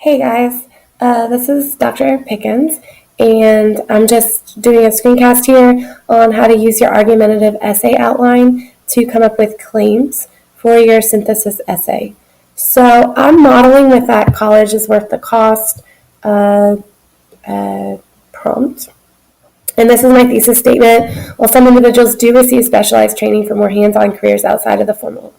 Hey guys, this is Dr. Pickens, and I'm just doing a screencast here on how to use your argumentative essay outline to come up with claims for your synthesis essay. So I'm modeling with that college is worth the cost prompt. And this is my thesis statement. While some individuals do receive specialized training for more hands-on careers outside of the formal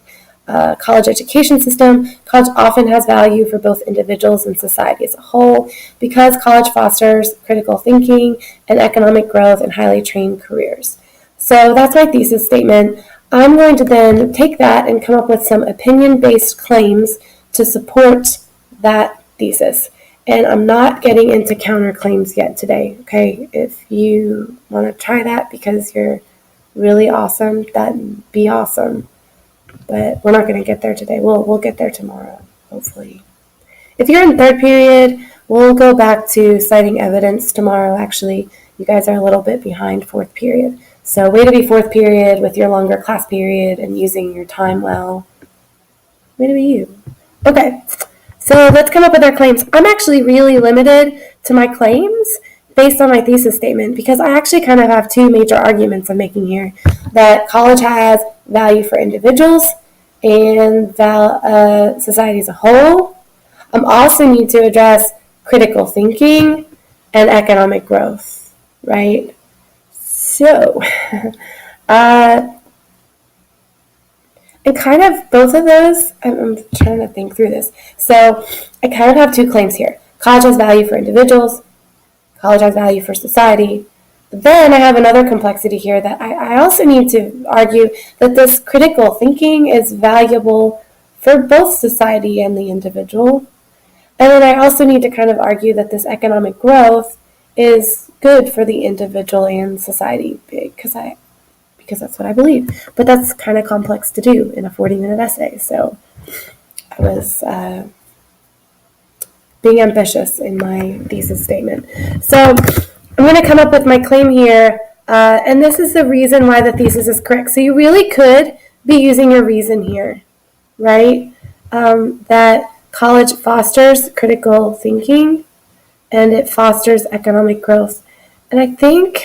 college education system, college often has value for both individuals and society as a whole because college fosters critical thinking and economic growth and highly trained careers. So that's my thesis statement. I'm going to then take that and come up with some opinion-based claims to support that thesis. And I'm not getting into counterclaims yet today, okay? If you want to try that because you're really awesome, that'd be awesome. But we're not going to get there today. We'll get there tomorrow, hopefully. If you're in third period, we'll go back to citing evidence tomorrow. Actually, you guys are a little bit behind fourth period. So way to be fourth period with your longer class period and using your time well. Way to be you. Okay, so let's come up with our claims. I'm actually really limited to my claims based on my thesis statement because I actually kind of have two major arguments I'm making here. That college has value for individuals and society as a whole. I also need to address critical thinking and economic growth, right? So, and kind of both of those, I'm trying to think through this. So I kind of have two claims here. College has value for individuals. College has value for society. But then I have another complexity here that I also need to argue that this critical thinking is valuable for both society and the individual. And then I also need to kind of argue that this economic growth is good for the individual and society because that's what I believe. But that's kind of complex to do in a 40-minute essay. So I was being ambitious in my thesis statement. So I'm going to come up with my claim here, and this is the reason why the thesis is correct. So you really could be using your reason here, right? That college fosters critical thinking, and it fosters economic growth. And I think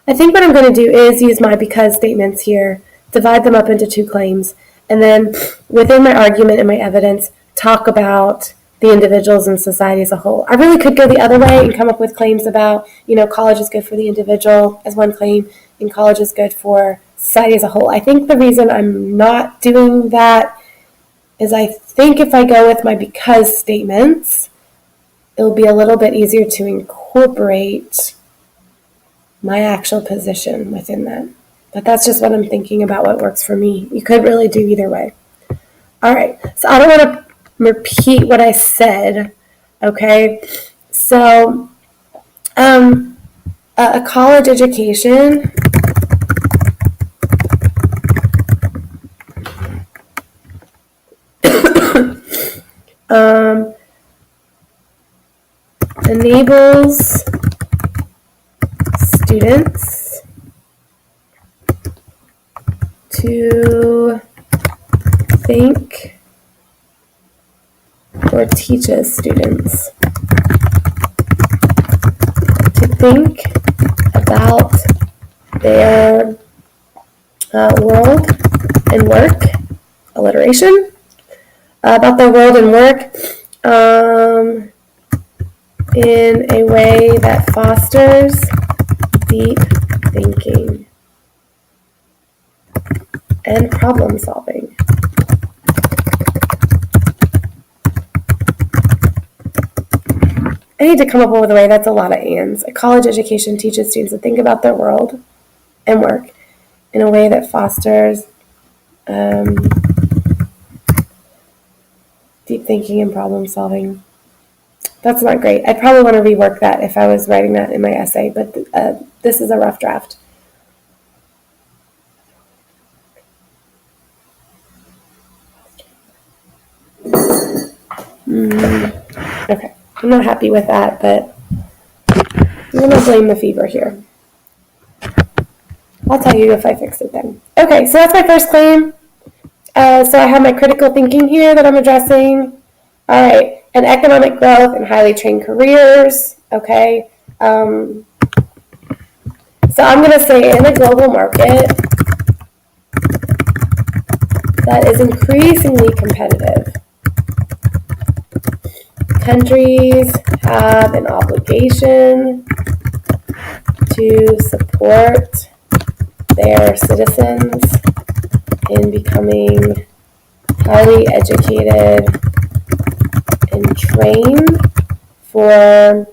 what I'm going to do is use my because statements here, divide them up into two claims, and then within my argument and my evidence, talk about the individuals and society as a whole. I really could go the other way and come up with claims about, college is good for the individual as one claim, and college is good for society as a whole. I think the reason I'm not doing that is I think if I go with my because statements, it'll be a little bit easier to incorporate my actual position within that. But that's just what I'm thinking about what works for me. You could really do either way. All right, so I don't want to repeat what I said, okay? So, a college education enables students to think or teaches students to think about their world and work, alliteration, about their world and work in a way that fosters deep thinking and problem solving. I need to come up with a way that's a lot of ands. A college education teaches students to think about their world and work in a way that fosters deep thinking and problem solving. That's not great. I'd probably want to rework that if I was writing that in my essay, but this is a rough draft. Okay. I'm not happy with that, but I'm going to blame the fever here. I'll tell you if I fix it then. Okay, so that's my first claim. So I have my critical thinking here that I'm addressing. All right, and economic growth and highly trained careers. Okay. So I'm going to say in a global market that is increasingly competitive, countries have an obligation to support their citizens in becoming highly educated and trained for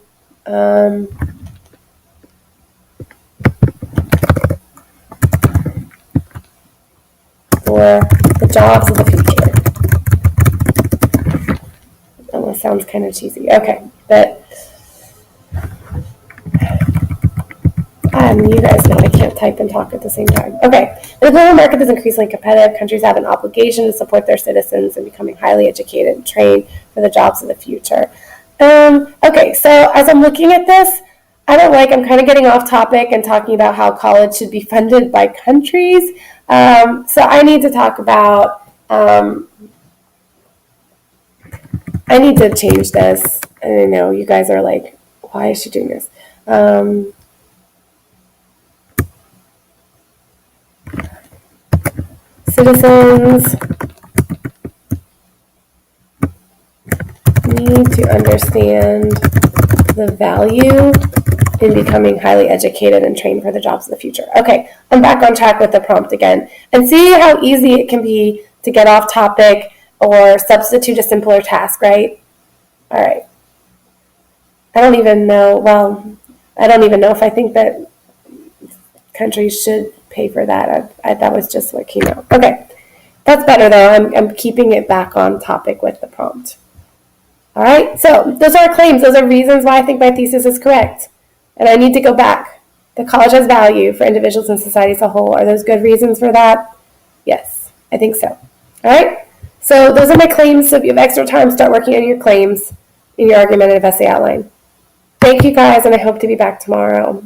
the jobs of the future. That almost sounds kind of cheesy. Okay, but you guys know I can't type and talk at the same time. Okay, the global market is increasingly competitive. Countries have an obligation to support their citizens in becoming highly educated and trained for the jobs of the future. Okay, so as I'm looking at this, I'm kind of getting off topic and talking about how college should be funded by countries. So I need to talk about, I need to change this. And I know you guys are like, why is she doing this? Citizens need to understand the value in becoming highly educated and trained for the jobs of the future. Okay, I'm back on track with the prompt again. And see how easy it can be to get off topic or substitute a simpler task, right? All right. I don't even know if I think that countries should pay for that. That was just what came out. Okay, that's better though. I'm keeping it back on topic with the prompt. All right, so those are our claims. Those are reasons why I think my thesis is correct. And I need to go back. The college has value for individuals and society as a whole. Are those good reasons for that? Yes, I think so. All right, so those are my claims. So if you have extra time, start working on your claims in your argumentative essay outline. Thank you guys, and I hope to be back tomorrow.